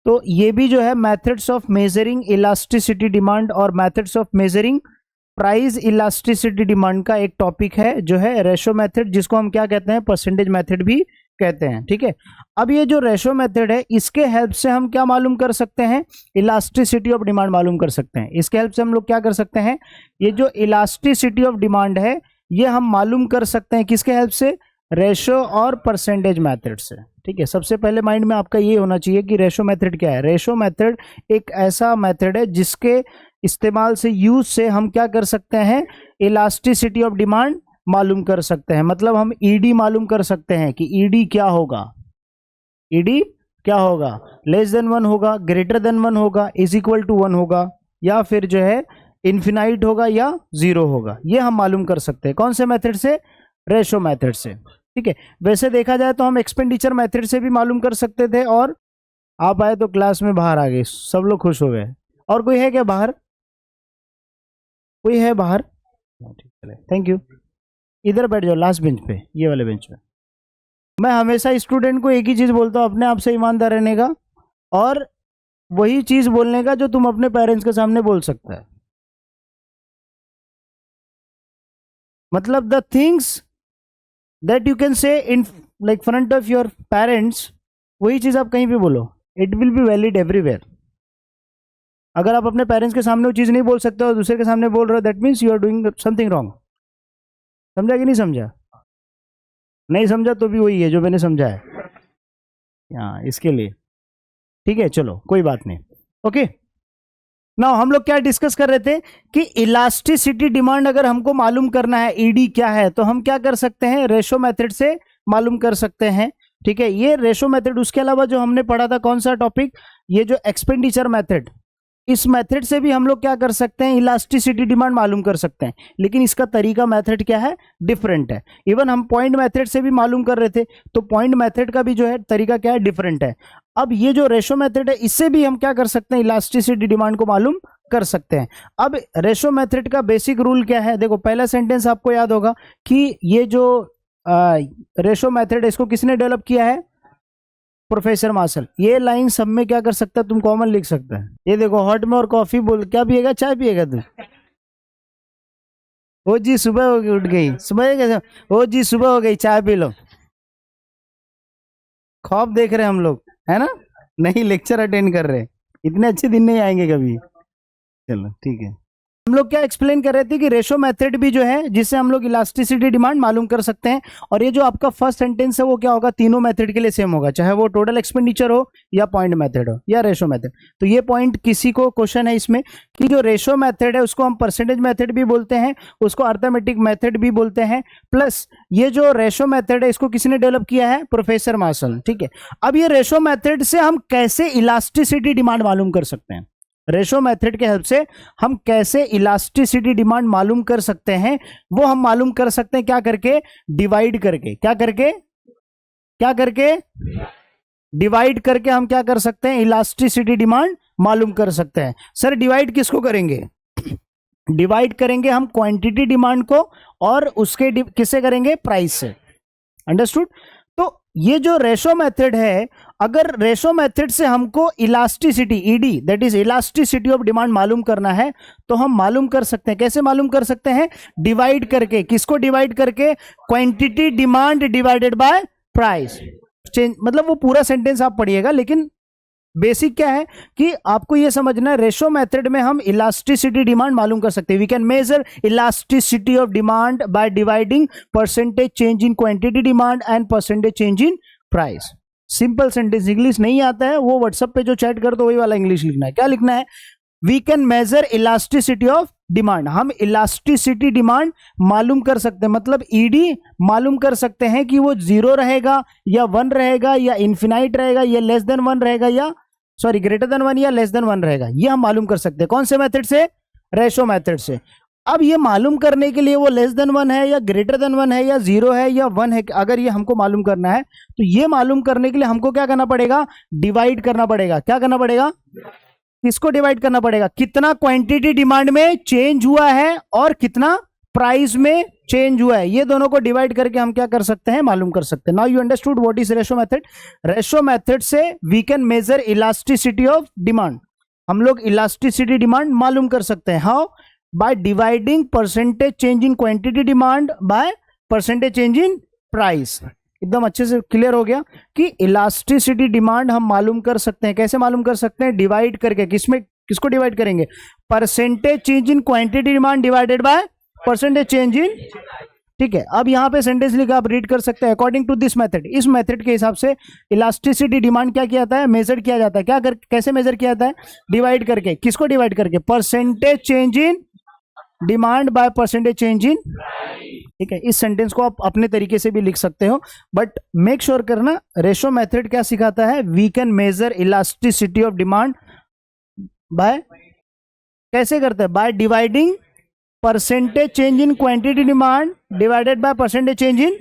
तो ये भी जो है methods of measuring elasticity demand और methods of measuring price elasticity demand का एक टॉपिक है जो है रेशो मेथड, जिसको हम क्या कहते हैं, परसेंटेज मेथड भी कहते हैं। ठीक है, अब ये जो रेशो मेथड है इसके हेल्प से हम क्या मालूम कर सकते हैं, इलास्टिसिटी ऑफ डिमांड मालूम कर सकते हैं। इसके हेल्प से हम लोग क्या कर सकते हैं, ये जो इलास्टिसिटी ऑफ डिमांड है ये हम मालूम कर सकते हैं किसके हेल्प से, रेशो और परसेंटेज मेथड से। ठीक है, सबसे पहले माइंड में आपका ये होना चाहिए कि रेशो मेथड क्या है। रेशो मेथड एक ऐसा मेथड है जिसके इस्तेमाल से, यूज से हम क्या कर सकते हैं, इलास्टिसिटी ऑफ डिमांड मालूम कर सकते हैं। मतलब हम ईडी मालूम कर सकते हैं कि ईडी क्या होगा, ईडी क्या होगा, लेस देन 1 होगा, ग्रेटर देन 1 होगा, इज इक्वल टू 1 होगा, या फिर जो है इन्फिनाइट होगा या 0 होगा। ये हम मालूम कर सकते हैं कौन से मेथड से, रेशो मेथड से। ठीक है, वैसे देखा जाए तो हम एक्सपेंडिचर मेथड से भी मालूम कर सकते थे, और आप आए तो क्लास में बाहर आ गए, सब लोग खुश हो गए। और कोई है क्या बाहर, कोई है बाहर, ठीक है, थैंक यू। इधर बैठ जाओ लास्ट बेंच पे, ये वाले बेंच पे। मैं हमेशा स्टूडेंट को एक ही चीज बोलता हूँ, अपने आप से ईमानदार रहने का और वही चीज बोलने का जो तुम अपने पेरेंट्स के सामने बोल सकता है। मतलब the things that you can say in like front of your parents, वही चीज आप कहीं भी बोलो, it will be valid everywhere. अगर आप अपने पेरेंट्स के सामने वो चीज नहीं बोल सकते और दूसरे के सामने बोल रहे हो, that means you are doing something wrong. समझा कि नहीं समझा? नहीं समझा तो भी वही है जो मैंने समझा है, हाँ, इसके लिए। ठीक है, चलो कोई बात नहीं। ओके, नाउ हम लोग क्या डिस्कस कर रहे थे कि इलास्टिसिटी डिमांड अगर हमको मालूम करना है ईडी क्या है, तो हम क्या कर सकते हैं, रेशो मेथड से मालूम कर सकते हैं। ठीक है, ये रेशो मेथड, उसके अलावा जो हमने पढ़ा था कौन सा टॉपिक, ये जो एक्सपेंडिचर मेथड, इस मेथड से भी हम लोग क्या कर सकते हैं, इलास्टिसिटी डिमांड मालूम कर सकते हैं। लेकिन इसका तरीका, मेथड क्या है, डिफरेंट है। इवन हम पॉइंट मेथड से भी मालूम कर रहे थे, तो पॉइंट मेथड का भी जो है तरीका क्या है, डिफरेंट है। अब ये जो रेशो मेथड है, इससे भी हम क्या कर सकते हैं, इलास्टिसिटी डिमांड को मालूम कर सकते हैं। अब रेशो मेथड का बेसिक रूल क्या है, देखो पहला सेंटेंस आपको याद होगा कि ये जो रेशो मेथड है इसको किसने डेवलप किया है, प्रोफेसर मार्शल। ये लाइन सब में क्या कर सकता है, तुम कॉमन लिख सकते हैं। ये देखो, हॉट में और कॉफी बोल, क्या पिएगा, चाय पिएगा तू? ओ जी सुबह हो गई, उठ गई सुबह, कैसे, ओ जी सुबह हो गई, चाय पी लो। ख्वाब देख रहे हैं हम लोग, है ना, नहीं लेक्चर अटेंड कर रहे, इतने अच्छे दिन नहीं आएंगे कभी। चलो ठीक है, हम लोग क्या एक्सप्लेन कर रहे थे कि रेशो मेथड भी जो है जिससे हम लोग इलास्टिसिटी डिमांड मालूम कर सकते हैं। और ये जो आपका फर्स्ट सेंटेंस है वो क्या होगा, तीनों मेथड के लिए सेम होगा, चाहे वो टोटल एक्सपेंडिचर हो या पॉइंट मेथड हो या रेशो मेथड। तो ये पॉइंट किसी को क्वेश्चन है इसमें कि जो रेशो मेथड है उसको हम परसेंटेज मेथड भी बोलते हैं, उसको अर्थमेटिक मेथड भी बोलते हैं, प्लस ये जो रेशो मेथड है इसको किसने डेवलप किया है, प्रोफेसर मार्शल। ठीक है, अब ये रेशो मेथड से हम कैसे इलास्टिसिटी डिमांड मालूम कर सकते हैं, रेशो मेथड के हेल्प से हम कैसे इलास्टिसिटी डिमांड मालूम कर सकते हैं, वो हम मालूम कर सकते हैं क्या करके, डिवाइड करके। क्या करके, क्या करके, डिवाइड करके हम क्या कर सकते हैं, इलास्टिसिटी डिमांड मालूम कर सकते हैं। सर डिवाइड किसको करेंगे, डिवाइड करेंगे हम क्वांटिटी डिमांड को, और उसके किससे करेंगे, प्राइस से। अंडरस्टूड? तो ये जो रेशो मेथड है, अगर रेशो मेथड से हमको elasticity, ED that is elasticity of demand मालूम करना है, तो हम मालूम कर सकते हैं। कैसे मालूम कर सकते हैं, डिवाइड करके। किसको डिवाइड करके, quantity demand divided bye price. मतलब वो पूरा सेंटेंस आप पढ़िएगा, लेकिन बेसिक क्या है कि आपको ये समझना है, रेशो मेथड में हम इलास्टिसिटी डिमांड मालूम कर सकते हैं। We can measure elasticity of demand by dividing percentage change in quantity demand and percentage change in price. Simple sentence, English नहीं आता है वो व्हाट्सएप पे जो चैट कर दो वही वाला इंग्लिश लिखना है। क्या लिखना है, we can measure elasticity of demand. हम इलास्टिसिटी डिमांड मालूम कर सकते हैं, मतलब ईडी मालूम कर सकते हैं कि वो 0 रहेगा या 1 रहेगा या इन्फिनाइट रहेगा या लेस देन 1 रहेगा, या सॉरी ग्रेटर देन 1 या लेस देन 1 रहेगा। ये हम मालूम कर सकते हैं कौन से मेथड से, रेशो मेथड से। अब ये मालूम करने के लिए वो लेस देन 1 है या ग्रेटर देन 1 है या 0 है या 1 है, अगर ये हमको मालूम करना है तो ये मालूम करने के लिए हमको क्या करना पड़ेगा, डिवाइड करना पड़ेगा। क्या करना पड़ेगा, किसको डिवाइड करना पड़ेगा, कितना क्वांटिटी डिमांड में चेंज हुआ है और कितना प्राइस में चेंज हुआ है, ये दोनों को डिवाइड करके हम क्या कर सकते हैं, मालूम कर सकते हैं। Now you understood what is ratio method. Ratio method से we can measure elasticity of demand. हम लोग इलास्टिसिटी डिमांड मालूम कर सकते हैं। How? By dividing percentage change in quantity demand by percentage change in price. एकदम अच्छे से क्लियर हो गया कि इलास्टिसिटी डिमांड हम मालूम कर सकते हैं। कैसे मालूम कर सकते हैं? डिवाइड करके। किसमें, किसको डिवाइड करेंगे? Percentage change in quantity demand divided by percentage change in. ठीक है, अब यहां पे सेंटेंस लिखा, आप रीड कर सकते हैं। अकॉर्डिंग टू दिस मेथड, इस मेथड के हिसाब से इलास्टिसिटी डिमांड क्या किया जाता है, मेजर किया जाता है। क्या कैसे मेजर किया जाता है? डिवाइड करके। किसको डिवाइड करके? Percentage change in demand by percentage change in. ठीक है, इस सेंटेंस को आप अपने तरीके से भी लिख सकते हो, बट मेक श्योर करना रेशो मेथड क्या सिखाता है, we can measure elasticity of demand by, कैसे करते हैं? By dividing percentage change in quantity demand divided by percentage change in.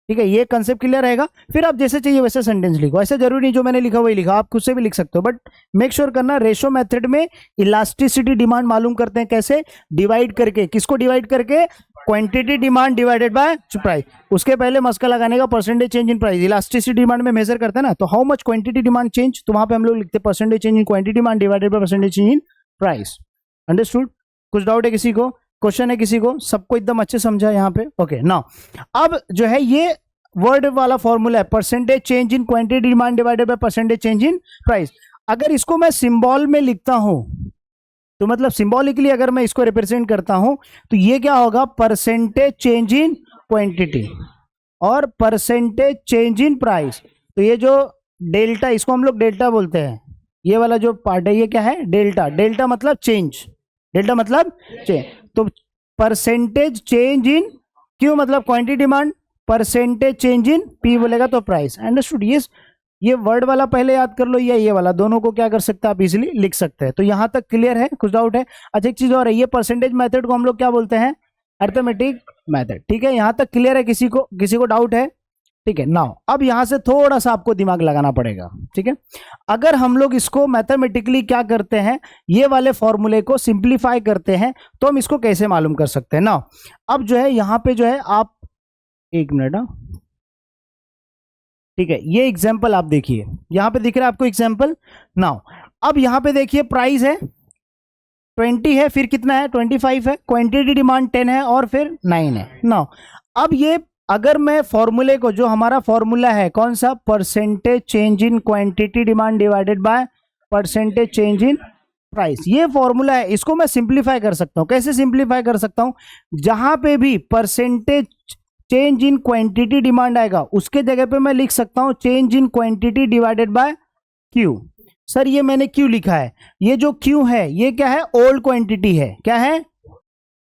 ठीक है, ये कंसेप्ट क्लियर रहेगा। फिर आप जैसे चाहिए वैसे सेंटेंस लिखो, ऐसा जरूरी नहीं जो मैंने लिखा वही लिखा, आप खुद से भी लिख सकते हो, बट मेक श्योर करना रेशो मेथड में इलास्टिसिटी डिमांड मालूम करते हैं। कैसे? डिवाइड करके। किसको डिवाइड करके? Quantity demand divided bye price. उसके पहले मस्का लगाने का percentage change in price. Elasticity demand में मेजर करते हैं ना, तो how much quantity demand change, तो वहां पे हम लोग लिखते हैं percentage change in quantity demand divided by percentage change in price. Understood? कुछ डाउट है किसी को? क्वेश्चन है किसी को? सबको एकदम अच्छे समझा यहाँ पे? ओके, नाउ अब जो है ये वर्ड वाला फॉर्मूला है, percentage change in quantity demand divided by percentage change in price. अगर इसको मैं सिंबल में लिखता हूं, तो मतलब सिंबॉलिकली अगर मैं इसको रिप्रेजेंट करता हूं, तो ये क्या होगा? परसेंटेज चेंज इन क्वांटिटी और परसेंटेज चेंज इन प्राइस। तो ये जो डेल्टा, इसको हम लोग डेल्टा बोलते हैं, ये वाला जो पार्ट है ये क्या है? डेल्टा। डेल्टा मतलब चेंज, डेल्टा मतलब चेंज। तो परसेंटेज चेंज इन क्यू मतलब quantity demand, percentage change in P बोलेगा तो प्राइस। अंडरस्टूड? ये वर्ड वाला पहले याद कर लो, या ये वाला, दोनों को क्या कर सकते हैं आप इजीली लिख सकते हैं। तो यहां तक क्लियर है? कुछ डाउट है? अच्छा, एक चीज और है, ये परसेंटेज मेथड को हम लोग क्या बोलते हैं? Arithmetic method. ठीक है, यहां तक क्लियर है? किसी को डाउट है? ठीक है, नाउ अब यहां से थोड़ा सा आपको दिमाग लगाना पड़ेगा। ठीक है, अगर हम लोग इसको मैथमेटिकली क्या करते हैं, ये वाले फॉर्मूले को सिंप्लीफाई करते हैं, तो हम इसको कैसे मालूम कर सकते हैं? नाउ अब जो है यहां पे जो है आप, एक मिनट, ठीक है, ये एग्जाम्पल आप देखिए, यहां पे दिख रहा है आपको एग्जाम्पल। नाउ अब यहां पे देखिए प्राइस है 20 है, फिर कितना है? 25 है, क्वांटिटी डिमांड 10 है और फिर 9 है। नाउ अब ये अगर मैं फॉर्मूले को, जो हमारा फॉर्मूला है कौन सा? Percentage change in quantity demand divided by percentage change in price, ये फॉर्मूला है, इसको मैं सिंप्लीफाई कर सकता हूं। कैसे सिंप्लीफाई कर सकता हूं? जहां पे भी percentage change in quantity demand आएगा, उसके जगह पे मैं लिख सकता हूं change in quantity divided by Q. Sir ये मैंने क्यू लिखा है, ये जो क्यू है ये क्या है? ओल्ड क्वांटिटी है, क्या है?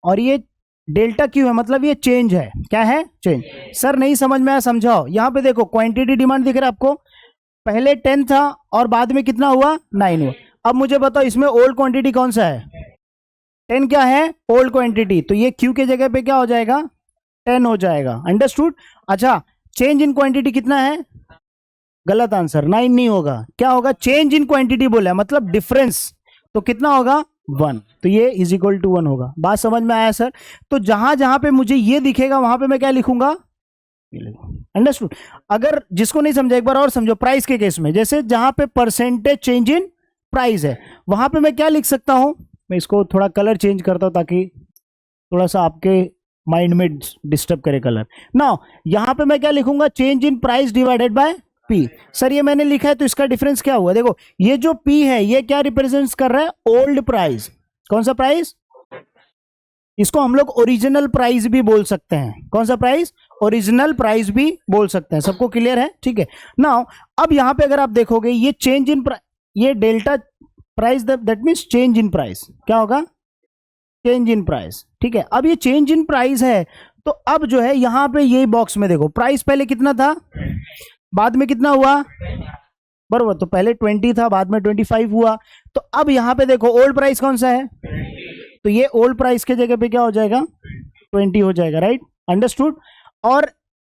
और ये डेल्टा क्यू है, मतलब ये चेंज है, क्या है? चेंज। सर नहीं समझ में आया, समझाओ। यहां पे देखो क्वांटिटी डिमांड दिख रहा है आपको, पहले 10 था और बाद में कितना हुआ? 9 हुआ। अब मुझे बताओ इसमें ओल्ड क्वांटिटी कौन सा है? 10 क्या है? Old quantity. तो ये क्यू के जगह पे क्या हो जाएगा? 10 हो जाएगा। अंडरस्टूड? अच्छा, चेंज इन क्वांटिटी कितना है? गलत आंसर, 9 नहीं होगा। क्या होगा? चेंज इन क्वांटिटी बोला है, मतलब डिफरेंस, तो कितना होगा? 1। तो ये इज इक्वल टू 1 होगा। बात समझ में आया सर? तो जहां जहां पे मुझे ये दिखेगा वहां पे मैं क्या लिखूंगा? अंडरस्टूड? अगर जिसको नहीं समझा एक बार और समझो। प्राइस के केस में जैसे जहां पे परसेंटेज चेंज इन प्राइस है, वहां पे मैं क्या लिख सकता हूं? मैं इसको थोड़ा कलर चेंज करता हूं ताकि थोड़ा सा आपके माइंड में डिस्टर्ब करे कलर। नाउ यहां पे मैं क्या लिखूंगा? Change in price divided by P. Sir ये मैंने लिखा है, तो इसका डिफरेंस क्या हुआ? देखो ये जो पी है ये क्या रिप्रेजेंट कर रहा है? Old price. कौन सा प्राइस? इसको हम लोग ओरिजिनल प्राइस भी बोल सकते हैं। कौन सा प्राइस? ओरिजिनल प्राइस भी बोल सकते हैं। सबको क्लियर है? ठीक है, नाउ अब यहां पे अगर आप देखोगे ये चेंज इन, ये delta price, that means change in price. क्या होगा? Change in price. ठीक है, अब ये चेंज इन प्राइस है, तो अब जो है यहां पे ये बॉक्स में देखो, प्राइस पहले कितना था, बाद में कितना हुआ? बरोबर, तो पहले 20 था, बाद में 25 हुआ। तो अब यहां पे देखो ओल्ड प्राइस कौन सा है? तो ये ओल्ड प्राइस के जगह पे क्या हो जाएगा? 20 हो जाएगा। राइट? अंडरस्टूड? और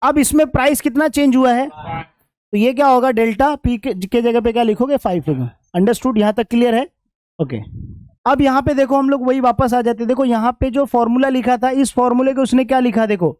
अब इसमें प्राइस कितना चेंज हुआ है? तो ये क्या होगा? डेल्टा पी के जगह पे क्या लिखोगे? 5 लिखोगे। अंडरस्टूड? यहां तक क्लियर है? ओके, अब यहाँ पे देखो हम लोग वही वापस आ जाते हैं। देखो यहाँ पे जो फॉर्मूला लिखा था, इस फॉर्मूले को उसने क्या लिखा, देखो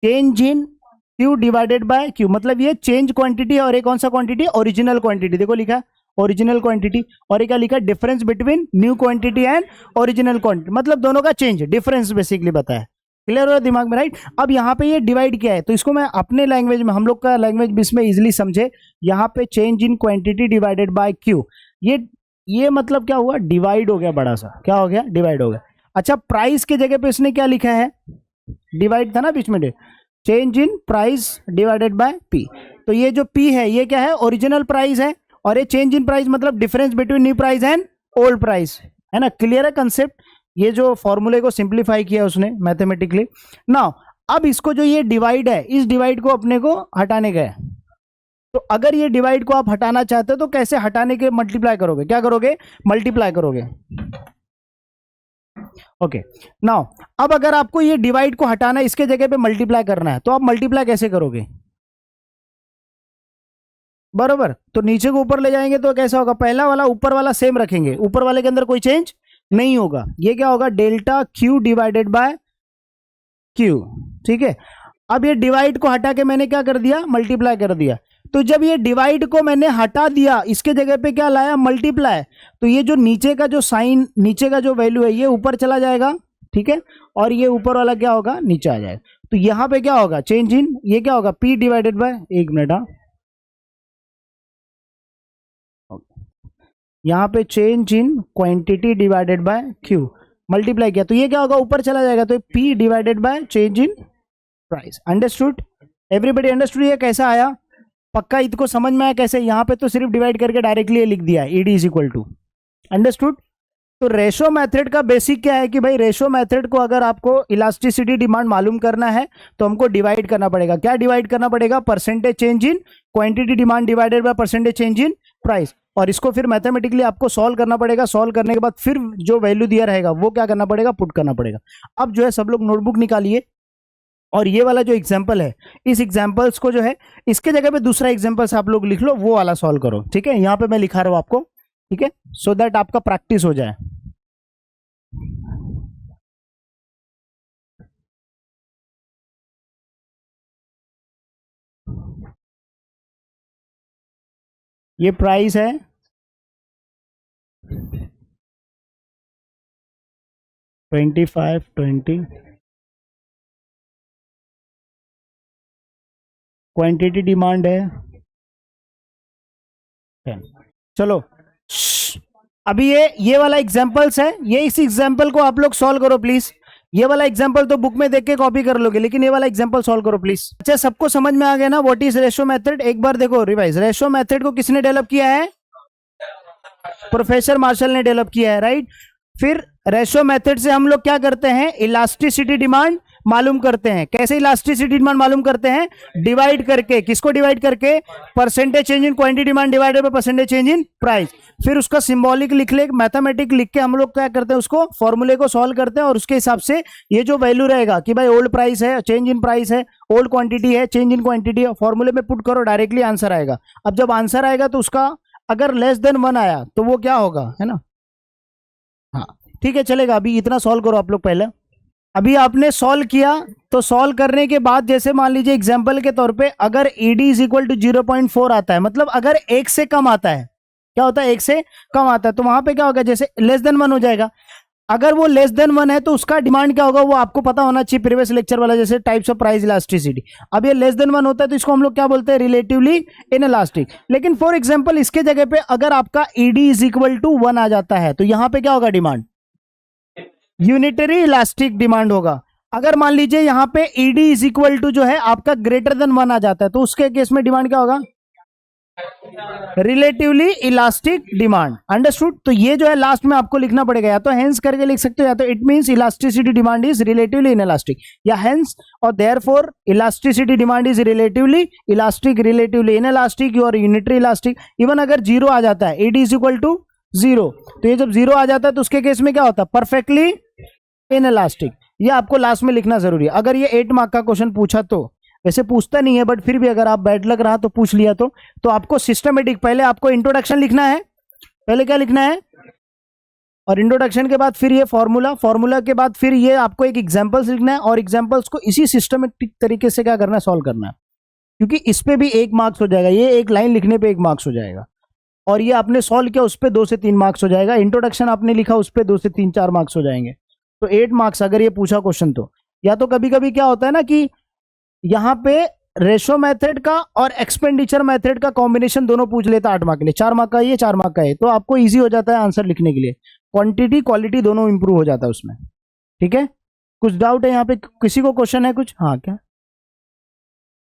change in Q divided by Q, मतलब ये चेंज क्वांटिटी और ये कौन सा क्वांटिटी, ओरिजिनल क्वांटिटी। देखो लिखा ओरिजिनल क्वांटिटी, और ये क्या लिखा, difference between new quantity and original quantity, मतलब दोनों का चेंज, डिफरेंस बेसिकली बताया। क्लियर हो रहा दिमाग में, राइट। अब यहाँ पे ये डिवाइड किया है, तो इसको मैं अपने लैंग्वेज में, हम लोग का लैंग्वेज भी इसमें इजिली समझे, यहाँ पे change in quantity divided by Q, ये मतलब क्या हुआ, डिवाइड हो गया, बड़ा सा क्या हो गया, डिवाइड हो गया। अच्छा, प्राइस के जगह पे इसने क्या लिखा है, डिवाइड था ना बीच में, change in price divided by P, तो ये जो पी है ये क्या है, ओरिजिनल प्राइस है, और ये चेंज इन प्राइस मतलब difference between new price and old price, है ना। क्लियर है कंसेप्ट। ये जो फॉर्मूले को सिंप्लीफाई किया उसने मैथमेटिकली। नाउ अब इसको जो ये डिवाइड है, इस डिवाइड को अपने को हटाने का है, तो अगर ये डिवाइड को आप हटाना चाहते हो तो कैसे हटाने के, मल्टीप्लाई करोगे, क्या करोगे, मल्टीप्लाई करोगे। ओके, नाउ अब अगर आपको ये डिवाइड को हटाना है, इसके जगह पे मल्टीप्लाई करना है, तो आप मल्टीप्लाई कैसे करोगे, बरोबर। तो नीचे को ऊपर ले जाएंगे तो कैसा होगा, पहला वाला ऊपर वाला सेम रखेंगे, ऊपर वाले के अंदर कोई चेंज नहीं होगा, ये क्या होगा, delta Q divided by Q, ठीक है। अब ये डिवाइड को हटा के मैंने क्या कर दिया, मल्टीप्लाई कर दिया, तो जब ये डिवाइड को मैंने हटा दिया, इसके जगह पे क्या लाया, मल्टीप्लाई, तो ये जो नीचे का जो साइन, नीचे का जो वैल्यू है ये ऊपर चला जाएगा, ठीक है, और ये ऊपर वाला क्या होगा, नीचे आ जाएगा। तो यहां पे क्या होगा, चेंज इन, ये क्या होगा, पी डिवाइडेड बाय, एक मिनट, हाँ, यहाँ पे change in quantity divided by Q, multiply किया, तो ये क्या होगा, ऊपर चला जाएगा, तो P divided by change in price. Understood, everybody understood, ये कैसा आया, पक्का इसको समझ में आया कैसे, यहाँ पे तो सिर्फ डिवाइड करके डायरेक्टली लिख दिया, ED is equal to, understood. तो रेशो मेथड का बेसिक क्या है कि भाई रेशो मेथड को अगर आपको इलास्टिसिटी डिमांड मालूम करना है तो हमको डिवाइड करना पड़ेगा, क्या डिवाइड करना पड़ेगा, percentage change in quantity demand divided by percentage change in price, और इसको फिर मैथमेटिकली आपको सॉल्व करना पड़ेगा, सॉल्व करने के बाद फिर जो वैल्यू दिया रहेगा वो क्या करना पड़ेगा, पुट करना पड़ेगा। अब जो है सब लोग नोटबुक निकालिए, और ये वाला जो एग्जाम्पल है, इस एग्जाम्पल्स को जो है इसके जगह पे दूसरा एग्जाम्पल्स आप लोग लिख लो, वो वाला सॉल्व करो, ठीक है। यहाँ पे मैं लिखा रहा हूँ आपको, ठीक है, सो दैट आपका प्रैक्टिस हो जाए। ये प्राइस है 25 20, क्वांटिटी डिमांड है 10। चलो अभी ये वाला एग्जांपल्स है, ये इस एग्जांपल को आप लोग सॉल्व करो प्लीज। ये वाला एग्जांपल तो बुक में देख के कॉपी कर लोगे, लेकिन ये वाला एग्जांपल सॉल्व करो प्लीज। अच्छा, सबको समझ में आ गया ना व्हाट इज रेशो मेथड, एक बार देखो रिवाइज। रेशो मेथड को किसने डेवलप किया है, प्रोफेसर मार्शल ने डेवलप किया है, राइट। फिर रेशो मेथड से हम लोग क्या करते हैं, इलास्टिसिटी डिमांड मालूम करते हैं। कैसे इलास्टिसिटी डिमांड मालूम करते हैं, डिवाइड करके, किसको डिवाइड करके, percentage change in quantity demand divided by percentage change in price. फिर उसका सिंबॉलिक लिख ले, मैथमेटिक लिख के हम लोग क्या करते हैं, उसको फॉर्मूले को सॉल्व करते हैं, और उसके हिसाब से ये जो वैल्यू रहेगा कि भाई ओल्ड प्राइस है, चेंज इन प्राइस है, ओल्ड क्वांटिटी है, चेंज इन क्वांटिटी है, फॉर्मूले में पुट करो, डायरेक्टली आंसर आएगा। अब जब आंसर आएगा तो उसका अगर लेस देन 1 आया तो वो क्या होगा, है ना, हाँ ठीक है, चलेगा। अभी इतना सॉल्व करो आप लोग पहले। अभी आपने सॉल्व किया, तो सॉल्व करने के बाद जैसे मान लीजिए एग्जांपल के तौर पे अगर ईडी इज इक्वल टू 0.4 आता है, मतलब अगर 1 से कम आता है, क्या होता है, 1 से कम आता है, तो वहां पे क्या होगा, जैसे लेस देन 1 हो जाएगा। अगर वो लेस देन 1 है तो उसका डिमांड क्या होगा, वो आपको पता होना चाहिए, प्रीवियस लेक्चर वाला, जैसे टाइप्स ऑफ प्राइस इलास्टिसिटी। अब ये लेस देन 1 होता है तो इसको हम लोग क्या बोलते हैं, रिलेटिवली इनइलास्टिक। लेकिन फॉर एग्जांपल इसके जगह पे अगर आपका ईडी इज इक्वल टू 1 आ जाता है तो यहां पे क्या होगा, डिमांड यूनिटरी इलास्टिक डिमांड होगा। अगर मान लीजिए यहां पे ईडी इज इक्वल टू जो है आपका ग्रेटर देन 1 आ जाता है तो उसके केस में डिमांड क्या होगा, रिलेटिवली इलास्टिक डिमांड। अंडरस्टूड। तो ये जो है लास्ट में आपको लिखना पड़ेगा, या तो हेंस करके लिख सकते हो, या तो it means elasticity demand is relatively inelastic, या हेंस और therefore elasticity demand is relatively elastic, relatively inelastic और यूनिटरी इलास्टिक। इवन अगर 0 आ जाता है, ईडी इज इक्वल टू 0, तो ये जब 0 आ जाता है तो उसके केस में क्या होता है, परफेक्टली इनइलास्टिक। ये आपको लास्ट में लिखना जरूरी है। अगर ये 8 मार्क का क्वेश्चन पूछा तो, वैसे पूछता नहीं है बट फिर भी अगर आप बैड लग रहा तो पूछ लिया तो आपको सिस्टमेटिक, पहले आपको इंट्रोडक्शन लिखना है, पहले क्या लिखना है, और इंट्रोडक्शन के बाद फिर ये फॉर्मूला के बाद फिर ये आपको एक एग्जांपल्स लिखना है और एग्जांपल्स को इसी सिस्टमेटिक तरीके से क्या करना है, सॉल्व करना है, क्योंकि इस पे भी 1 मार्क्स हो जाएगा, ये एक लाइन लिखने पे 1 मार्क्स हो जाएगा, और ये आपने सॉल्व किया उस पे 2 से 3 मार्क्स हो जाएगा, इंट्रोडक्शन आपने लिखा उस पे 2 से 3-4 मार्क्स हो जाएंगे, तो 8 मार्क्स अगर ये पूछा क्वेश्चन तो। या तो कभी कभी क्या होता है ना कि यहाँ पे रेशो मेथड का और एक्सपेंडिचर मेथड का कॉम्बिनेशन दोनों पूछ लेता है 8 मार्क के लिए, 4 मार्क का ये 4 मार्क का है, तो आपको इजी हो जाता है आंसर लिखने के लिए, क्वांटिटी क्वालिटी दोनों इंप्रूव हो जाता है उसमें। ठीक है, कुछ डाउट है यहाँ पे, किसी को क्वेश्चन है कुछ? हाँ क्या?